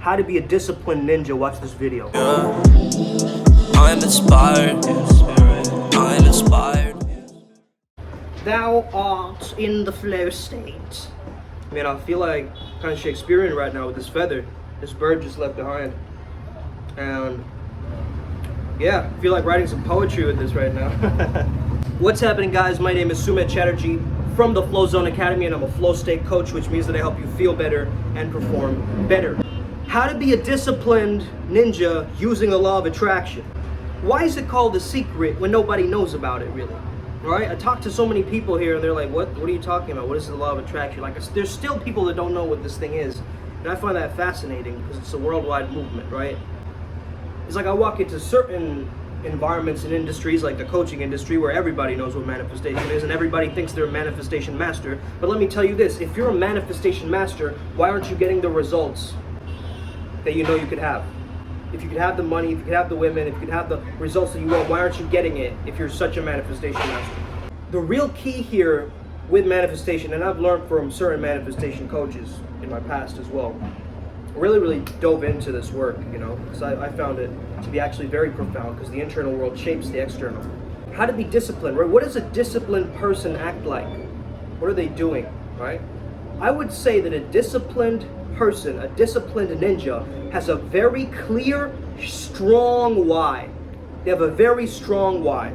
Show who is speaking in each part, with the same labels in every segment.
Speaker 1: how to be a disciplined ninja. Watch this video.
Speaker 2: I'm inspired. I'm inspired.
Speaker 1: Thou art in the flow state. Man, I feel like kind of Shakespearean right now with this feather. This bird just left behind. And yeah, I feel like writing some poetry with this right now. What's happening, guys? My name is Sumit Chatterjee from the Flow Zone Academy, and I'm a flow state coach, which means that I help you feel better and perform better. How to be a disciplined ninja using the law of attraction. Why is it called a secret when nobody knows about it, really? Right? I talk to so many people here, and they're like, what are you talking about? What is the law of attraction? Like, there's still people that don't know what this thing is. And I find that fascinating because it's a worldwide movement, right? It's like I walk into certain environments and industries, like the coaching industry, where everybody knows what manifestation is and everybody thinks they're a manifestation master. But let me tell you this, if you're a manifestation master, why aren't you getting the results that you know you could have? If you could have the money, if you could have the women, if you could have the results that you want, why aren't you getting it if you're such a manifestation master? The real key here with manifestation, and I've learned from certain manifestation coaches in my past as well, really dove into this work, you know, because I found it to be actually very profound, because the internal world shapes the external. How to be disciplined, right? What does a disciplined person act like? What are they doing, right? I would say that a disciplined person, a disciplined ninja, has a very clear, strong why. They have a very strong why.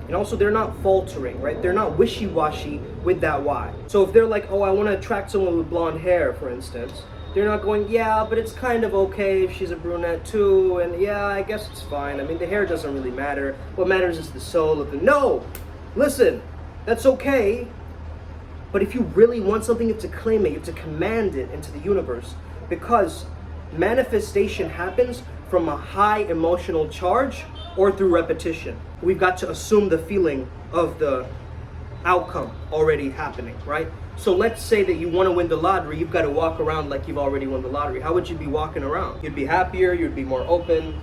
Speaker 1: And also, they're not faltering, right? They're not wishy-washy with that why. So if they're like, oh, I want to attract someone with blonde hair, for instance, they're not going, yeah, but it's kind of okay if she's a brunette too, and yeah, I guess it's fine. I mean, the hair doesn't really matter. What matters is the soul of the... No! Listen, that's okay. But if you really want something, you have to claim it, you have to command it into the universe. Because manifestation happens from a high emotional charge or through repetition. We've got to assume the feeling of the outcome already happening, right? So let's say that you want to win the lottery, you've got to walk around like you've already won the lottery. How would you be walking around? You'd be happier, you'd be more open,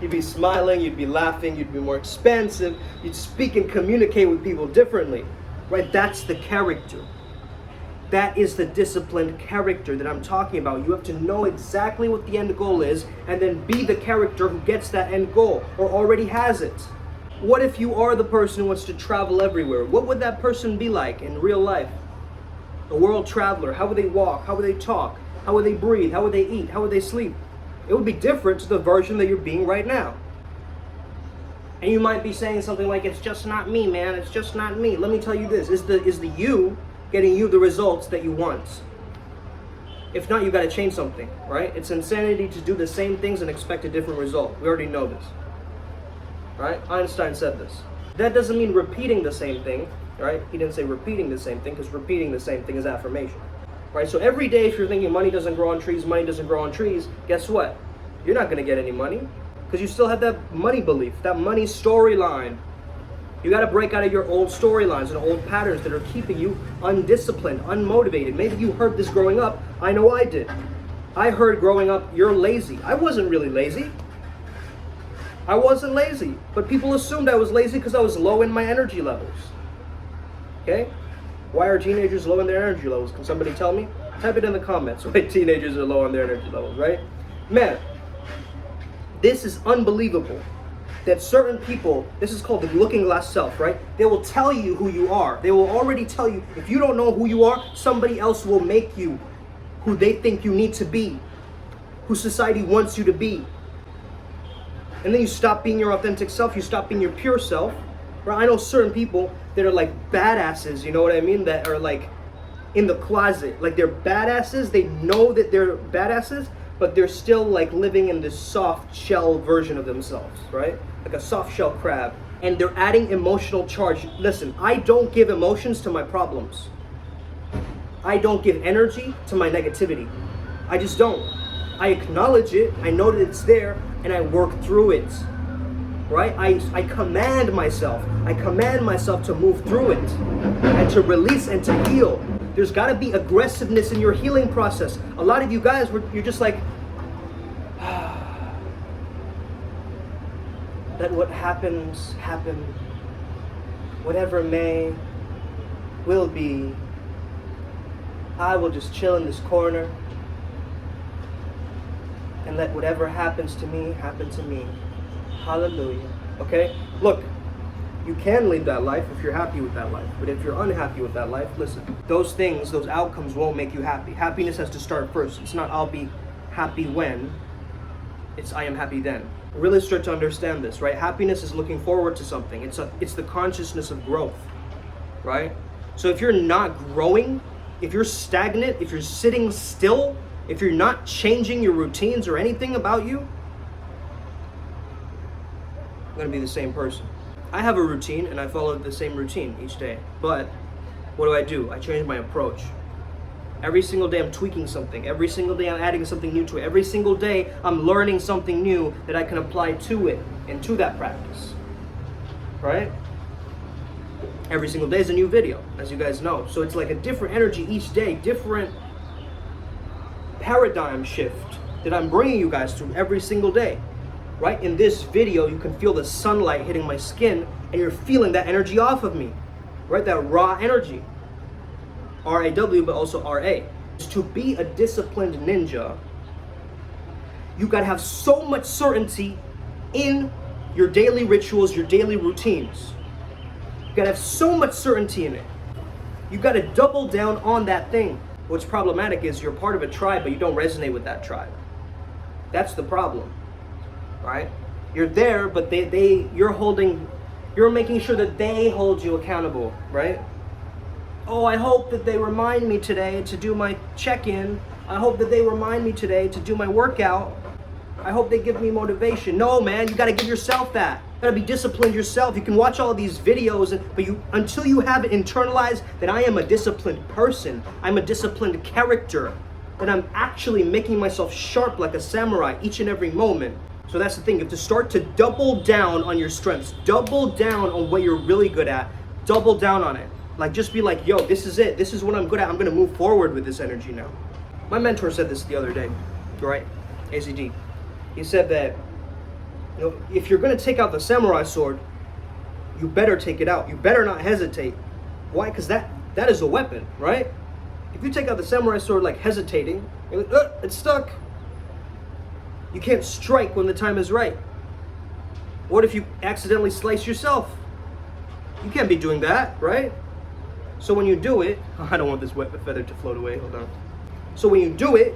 Speaker 1: you'd be smiling, you'd be laughing, you'd be more expansive, you'd speak and communicate with people differently, right? That's the character. That is the disciplined character that I'm talking about. You have to know exactly what the end goal is and then be the character who gets that end goal or already has it. What if you are the person who wants to travel everywhere? What would that person be like in real life? A world traveler. How would they walk? How would they talk? How would they breathe? How would they eat? How would they sleep? It would be different to the version that you're being right now. And you might be saying something like, it's just not me, man. It's just not me. Let me tell you this. Is the you getting you the results that you want? If not, you got to change something, right? It's insanity to do the same things and expect a different result. We already know this. Right? Einstein said this. That doesn't mean repeating the same thing, right? He didn't say repeating the same thing, because repeating the same thing is affirmation, right? So every day, if you're thinking money doesn't grow on trees, money doesn't grow on trees, guess what? You're not going to get any money, because you still have that money belief, that money storyline. You got to break out of your old storylines and old patterns that are keeping you undisciplined, unmotivated. Maybe you heard this growing up. I know I did. I heard growing up, you're lazy. I wasn't really lazy. I wasn't lazy, but people assumed I was lazy because I was low in my energy levels. Okay? Why are teenagers low in their energy levels? Can somebody tell me? Type it in the comments why teenagers are low on their energy levels, right? Man, this is unbelievable that certain people, this is called the looking glass self, right? They will tell you who you are. They will already tell you. If you don't know who you are, somebody else will make you who they think you need to be, who society wants you to be. And then you stop being your authentic self, you stop being your pure self. Right? I know certain people that are like badasses, you know what I mean? That are like in the closet. Like they're badasses, they know that they're badasses, but they're still like living in this soft shell version of themselves, right? Like a soft shell crab. And they're adding emotional charge. Listen, I don't give emotions to my problems. I don't give energy to my negativity. I just don't. I acknowledge it, I know that it's there, and I work through it, right? I command myself to move through it, and to release and to heal. There's gotta be aggressiveness in your healing process. A lot of you guys, you're just like, let what happens, happen. Whatever may, will be. I will just chill in this corner. and let whatever happens to me happen to me. Hallelujah. Okay? Look, you can lead that life if you're happy with that life. But if you're unhappy with that life, listen, those things, those outcomes won't make you happy. Happiness has to start first. It's not I'll be happy when, it's I am happy then. Really start to understand this, right? Happiness is looking forward to something. It's the consciousness of growth, right? So if you're not growing, if you're stagnant, if you're sitting still, if you're not changing your routines or anything about you, you're gonna be the same person. I have a routine and I follow the same routine each day, but what do? I change my approach. Every single day I'm tweaking something. Every single day I'm adding something new to it. Every single day I'm learning something new that I can apply to it and to that practice, right? Every single day is a new video, as you guys know. So it's like a different energy each day, different paradigm shift that I'm bringing you guys through every single day, right? In this video, you can feel the sunlight hitting my skin and you're feeling that energy off of me, right? That raw energy. R-A-W, but also R-A. To be a disciplined ninja, you gotta have so much certainty in your daily rituals, your daily routines. You gotta have so much certainty in it. You gotta double down on that thing. What's problematic is you're part of a tribe, but you don't resonate with that tribe. That's the problem, right? You're there, but you're making sure that they hold you accountable, right? Oh, I hope that they remind me today to do my check-in. I hope that they remind me today to do my workout. I hope they give me motivation. No, man, you gotta give yourself that. You gotta be disciplined yourself. You can watch all of these videos, but until you have it internalized that I am a disciplined person, I'm a disciplined character, that I'm actually making myself sharp like a samurai each and every moment. So that's the thing, you have to start to double down on your strengths. Double down on what you're really good at. Double down on it. Like, just be like, yo, this is it. This is what I'm good at. I'm going to move forward with this energy now. My mentor said this the other day, right? AZD. He said that, you know, if you're going to take out the samurai sword, you better take it out. You better not hesitate. Why? Because that is a weapon, right? If you take out the samurai sword like hesitating, you're like, it's stuck. You can't strike when the time is right. What if you accidentally slice yourself? You can't be doing that, right? So when you do it, I don't want this wet feather to float away, hold on. So when you do it,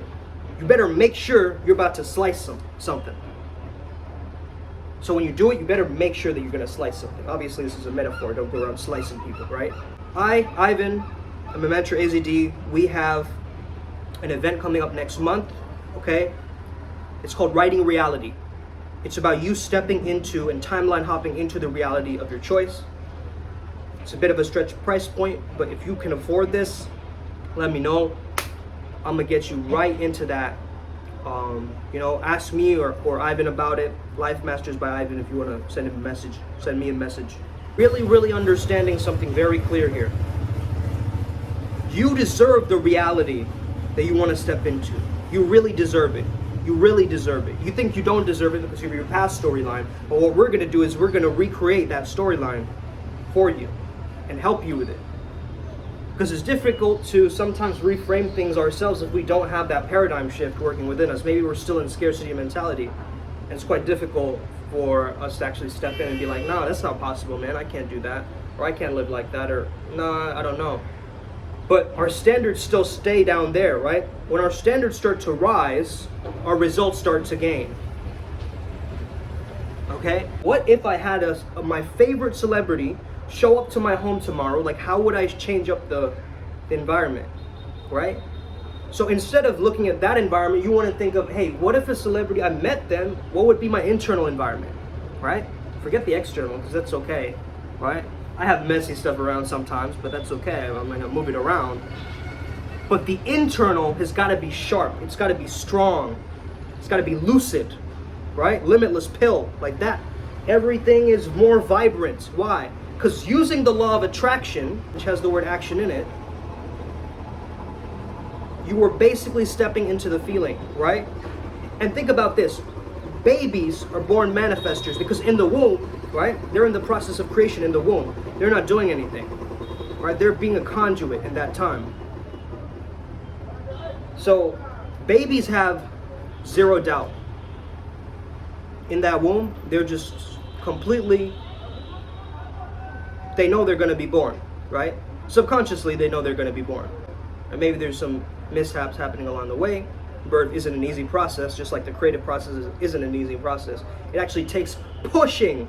Speaker 1: you better make sure you're about to slice something. So when you do it, you better make sure that you're gonna slice something. Obviously this is a metaphor, don't go around slicing people, right? I, Ivan, I'm a mentor AZD. We have an event coming up next month, okay? It's called Writing Reality. It's about you stepping into and timeline hopping into the reality of your choice. It's a bit of a stretch price point, but if you can afford this, let me know. I'm gonna get you right into that. You know, ask me or Ivan about it. Life Masters by Ivan, if you wanna send me a message. Really, really understanding something very clear here. You deserve the reality that you wanna step into. You really deserve it. You really deserve it. You think you don't deserve it because of your past storyline, but what we're gonna do is we're gonna recreate that storyline for you and help you with it. Because it's difficult to sometimes reframe things ourselves if we don't have that paradigm shift working within us. Maybe we're still in scarcity mentality, and it's quite difficult for us to actually step in and be like, nah, that's not possible, man, I can't do that, or I can't live like that, or nah, I don't know. But our standards still stay down there, right? When our standards start to rise, our results start to gain. Okay? What if I had my favorite celebrity show up to my home tomorrow? Like, how would I change up the environment, right? So instead of looking at that environment, you want to think of, hey, what if a celebrity, I met them, what would be my internal environment, right? Forget the external, because that's okay, right? I have messy stuff around sometimes, but that's okay. I'm gonna move it around. But the internal has got to be sharp. It's got to be strong. It's got to be lucid, right? Limitless pill, like that. Everything is more vibrant. Why? Because using the law of attraction, which has the word action in it, you are basically stepping into the feeling, right? And think about this. Babies are born manifestors because in the womb, right? They're in the process of creation in the womb. They're not doing anything, right? They're being a conduit in that time. So babies have zero doubt. in that womb, they're just completely, they know they're going to be born, right? Subconsciously, they know they're going to be born. And maybe there's some mishaps happening along the way. Birth isn't an easy process, just like the creative process isn't an easy process. It actually takes pushing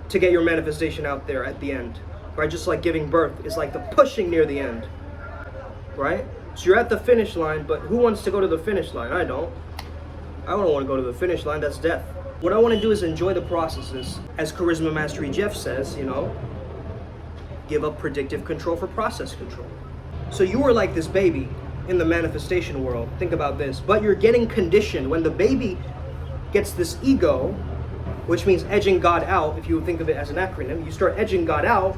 Speaker 1: to get your manifestation out there at the end, right? Just like giving birth is like the pushing near the end, right? So you're at the finish line, but who wants to go to the finish line? I don't. I don't want to go to the finish line, that's death. What I want to do is enjoy the processes. As Charisma Mastery Jeff says, give up predictive control for process control. So you were like this baby in the manifestation world. Think about this. But you're getting conditioned. When the baby gets this ego, which means edging God out, if you think of it as an acronym, you start edging God out,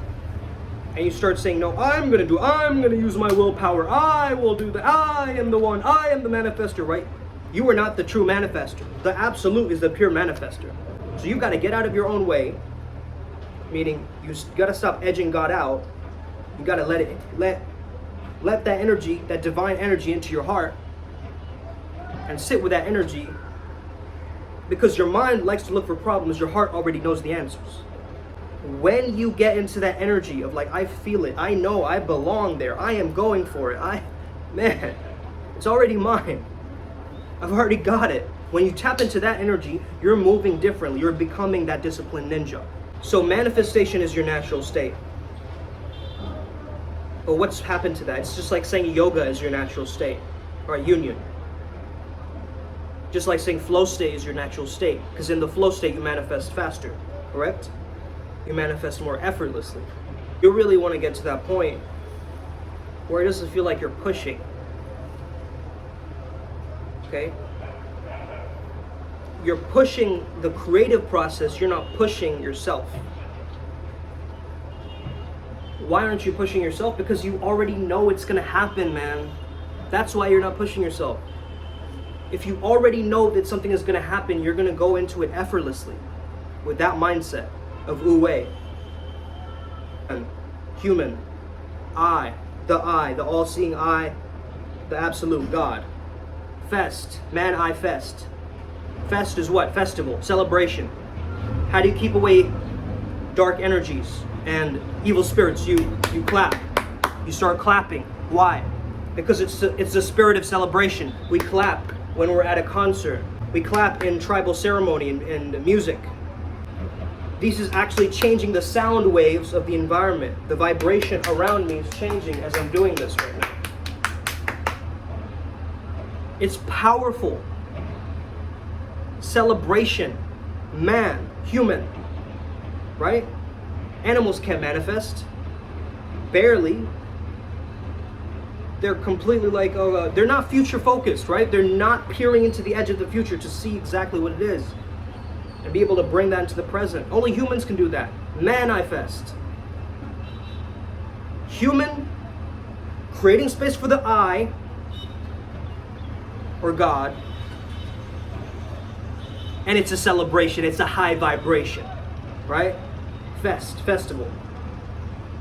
Speaker 1: and you start saying, no, I'm going to use my willpower, I will do that, I am the one, I am the manifester, right? You are not the true manifester. The absolute is the pure manifester. So you've got to get out of your own way, meaning you got to stop edging God out. You got to let that energy, that divine energy into your heart, and sit with that energy, because your mind likes to look for problems, your heart already knows the answers. When you get into that energy of like, I feel it, I know, I belong there, I am going for it, man, it's already mine. I've already got it. When you tap into that energy, you're moving differently. You're becoming that disciplined ninja. So manifestation is your natural state. But what's happened to that? It's just like saying yoga is your natural state, or union. Just like saying flow state is your natural state, because in the flow state you manifest faster, correct? You manifest more effortlessly. You really want to get to that point where it doesn't feel like you're pushing. Okay? You're pushing the creative process, you're not pushing yourself. Why aren't you pushing yourself? Because you already know it's gonna happen, man. That's why you're not pushing yourself. If you already know that something is gonna happen, you're gonna go into it effortlessly with that mindset of Wu-Wei. And human, the all-seeing I, the absolute God. Fest, man, I fest. Fest is what? Festival, celebration. How do you keep away dark energies and evil spirits? You clap. You start clapping. Why? Because it's the spirit of celebration. We clap when we're at a concert. We clap in tribal ceremony and music. This is actually changing the sound waves of the environment. The vibration around me is changing as I'm doing this right now. It's powerful. Celebration. Man, human, right? Animals can't manifest. Barely. They're completely like, they're not future focused, right? They're not peering into the edge of the future to see exactly what it is and be able to bring that into the present. Only humans can do that. Manifest. Human, creating space for the I, or God, and it's a celebration, it's a high vibration, right? Festival.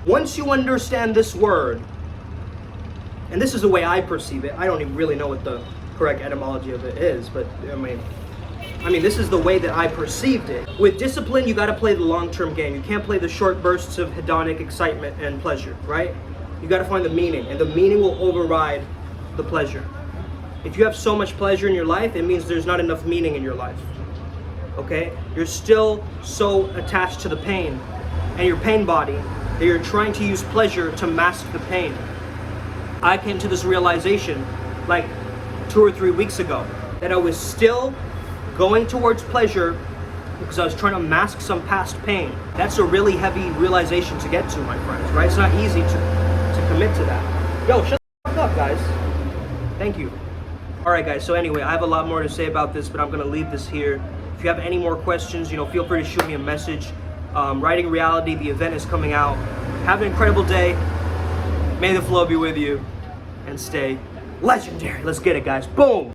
Speaker 1: Once you understand this word, and this is the way I perceive it, I don't even really know what the correct etymology of it is, but I mean, this is the way that I perceived it. With discipline, you gotta play the long-term game. You can't play the short bursts of hedonic excitement and pleasure, right? You gotta find the meaning, and the meaning will override the pleasure. If you have so much pleasure in your life, it means there's not enough meaning in your life, okay? You're still so attached to the pain and your pain body that you're trying to use pleasure to mask the pain. I came to this realization like 2 or 3 weeks ago that I was still going towards pleasure because I was trying to mask some past pain. That's a really heavy realization to get to, my friends, right? It's not easy to commit to that. Yo, shut the fuck up, guys. Thank you. Alright guys, so anyway, I have a lot more to say about this, but I'm going to leave this here. If you have any more questions, feel free to shoot me a message. Writing Reality, the event is coming out. Have an incredible day. May the flow be with you. And stay legendary. Let's get it, guys. Boom!